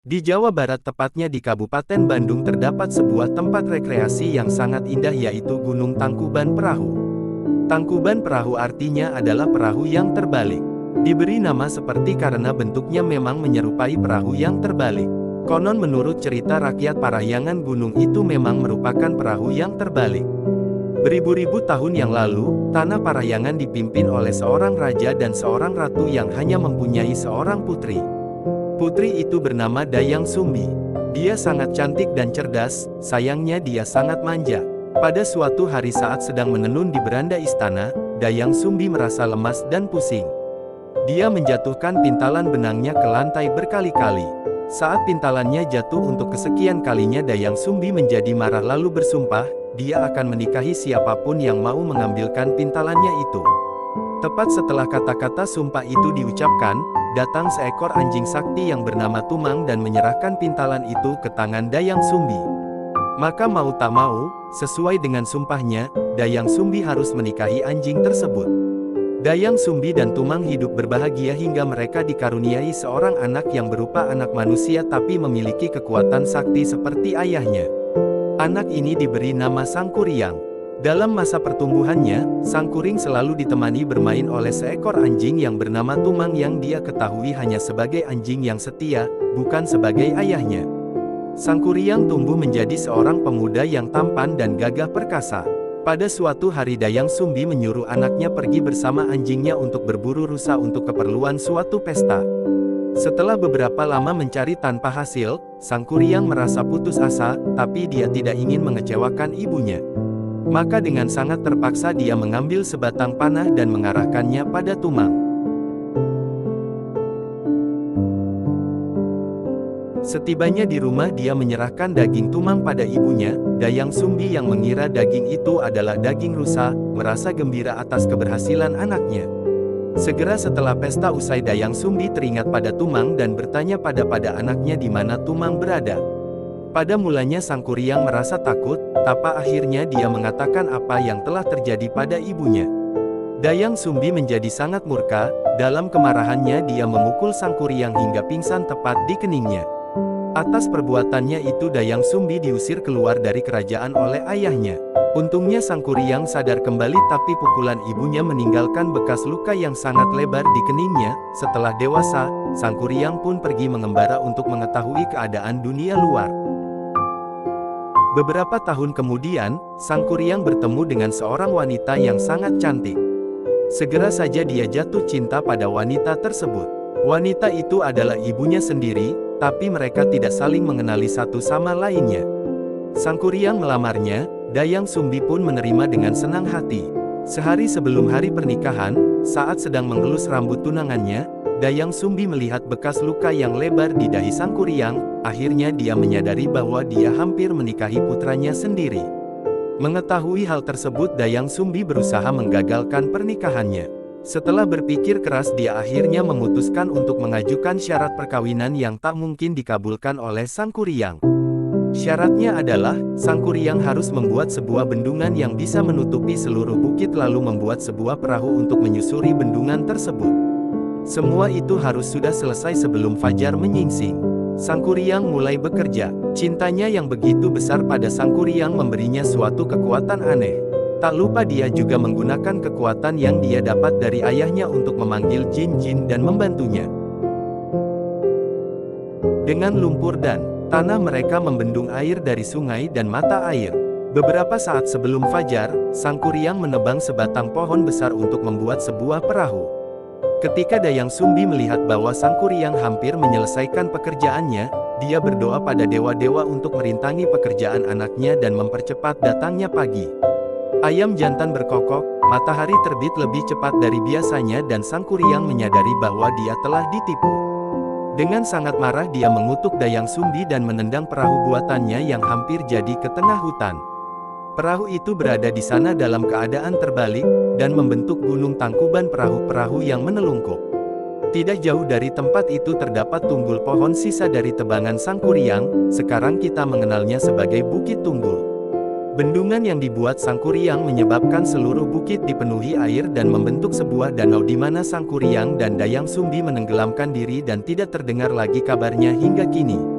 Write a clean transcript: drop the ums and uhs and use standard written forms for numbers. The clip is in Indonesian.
Di Jawa Barat, tepatnya di Kabupaten Bandung, terdapat sebuah tempat rekreasi yang sangat indah, yaitu Gunung Tangkuban Perahu. Tangkuban Perahu artinya adalah perahu yang terbalik. Diberi nama seperti karena bentuknya memang menyerupai perahu yang terbalik. Konon menurut cerita rakyat Parahyangan, gunung itu memang merupakan perahu yang terbalik. Beribu-ribu tahun yang lalu, tanah Parahyangan dipimpin oleh seorang raja dan seorang ratu yang hanya mempunyai seorang putri. Putri itu bernama Dayang Sumbi. Dia sangat cantik dan cerdas, sayangnya dia sangat manja. Pada suatu hari saat sedang menenun di beranda istana, Dayang Sumbi merasa lemas dan pusing. Dia menjatuhkan pintalan benangnya ke lantai berkali-kali. Saat pintalannya jatuh untuk kesekian kalinya, Dayang Sumbi menjadi marah lalu bersumpah, dia akan menikahi siapapun yang mau mengambilkan pintalannya itu. Tepat setelah kata-kata sumpah itu diucapkan, datang seekor anjing sakti yang bernama Tumang dan menyerahkan pintalan itu ke tangan Dayang Sumbi. Maka mau tak mau, sesuai dengan sumpahnya, Dayang Sumbi harus menikahi anjing tersebut. Dayang Sumbi dan Tumang hidup berbahagia hingga mereka dikaruniai seorang anak yang berupa anak manusia tapi memiliki kekuatan sakti seperti ayahnya. Anak ini diberi nama Sangkuriang. Dalam masa pertumbuhannya, Sangkuring selalu ditemani bermain oleh seekor anjing yang bernama Tumang yang dia ketahui hanya sebagai anjing yang setia, bukan sebagai ayahnya. Sangkuriang tumbuh menjadi seorang pemuda yang tampan dan gagah perkasa. Pada suatu hari, Dayang Sumbi menyuruh anaknya pergi bersama anjingnya untuk berburu rusa untuk keperluan suatu pesta. Setelah beberapa lama mencari tanpa hasil, Sangkuriang merasa putus asa, tapi dia tidak ingin mengecewakan ibunya. Maka dengan sangat terpaksa dia mengambil sebatang panah dan mengarahkannya pada Tumang. Setibanya di rumah, dia menyerahkan daging Tumang pada ibunya. Dayang Sumbi yang mengira daging itu adalah daging rusa, merasa gembira atas keberhasilan anaknya. Segera setelah pesta usai, Dayang Sumbi teringat pada Tumang dan bertanya pada anaknya di mana Tumang berada. Pada mulanya Sangkuriang merasa takut, tapi akhirnya dia mengatakan apa yang telah terjadi pada ibunya. Dayang Sumbi menjadi sangat murka, dalam kemarahannya dia memukul Sangkuriang hingga pingsan tepat di keningnya. Atas perbuatannya itu Dayang Sumbi diusir keluar dari kerajaan oleh ayahnya. Untungnya Sangkuriang sadar kembali, tapi pukulan ibunya meninggalkan bekas luka yang sangat lebar di keningnya. Setelah dewasa, Sangkuriang pun pergi mengembara untuk mengetahui keadaan dunia luar. Beberapa tahun kemudian, Sangkuriang bertemu dengan seorang wanita yang sangat cantik. Segera saja dia jatuh cinta pada wanita tersebut. Wanita itu adalah ibunya sendiri, tapi mereka tidak saling mengenali satu sama lainnya. Sangkuriang melamarnya, Dayang Sumbi pun menerima dengan senang hati. Sehari sebelum hari pernikahan, saat sedang mengelus rambut tunangannya, Dayang Sumbi melihat bekas luka yang lebar di dahi Sangkuriang. Akhirnya dia menyadari bahwa dia hampir menikahi putranya sendiri. Mengetahui hal tersebut, Dayang Sumbi berusaha menggagalkan pernikahannya. Setelah berpikir keras, dia akhirnya memutuskan untuk mengajukan syarat perkawinan yang tak mungkin dikabulkan oleh Sangkuriang. Syaratnya adalah, Sangkuriang harus membuat sebuah bendungan yang bisa menutupi seluruh bukit lalu membuat sebuah perahu untuk menyusuri bendungan tersebut. Semua itu harus sudah selesai sebelum fajar menyingsing. Sangkuriang mulai bekerja. Cintanya yang begitu besar pada Sangkuriang memberinya suatu kekuatan aneh. Tak lupa dia juga menggunakan kekuatan yang dia dapat dari ayahnya untuk memanggil jin-jin dan membantunya. Dengan lumpur dan tanah mereka membendung air dari sungai dan mata air. Beberapa saat sebelum fajar, Sangkuriang menebang sebatang pohon besar untuk membuat sebuah perahu. Ketika Dayang Sumbi melihat bahwa Sangkuriang hampir menyelesaikan pekerjaannya, dia berdoa pada dewa-dewa untuk merintangi pekerjaan anaknya dan mempercepat datangnya pagi. Ayam jantan berkokok, matahari terbit lebih cepat dari biasanya dan Sangkuriang menyadari bahwa dia telah ditipu. Dengan sangat marah dia mengutuk Dayang Sumbi dan menendang perahu buatannya yang hampir jadi ke tengah hutan. Perahu itu berada di sana dalam keadaan terbalik, dan membentuk gunung Tangkuban Perahu-perahu yang menelungkup. Tidak jauh dari tempat itu terdapat tunggul pohon sisa dari tebangan Sangkuriang, sekarang kita mengenalnya sebagai Bukit Tunggul. Bendungan yang dibuat Sangkuriang menyebabkan seluruh bukit dipenuhi air dan membentuk sebuah danau di mana Sangkuriang dan Dayang Sumbi menenggelamkan diri dan tidak terdengar lagi kabarnya hingga kini.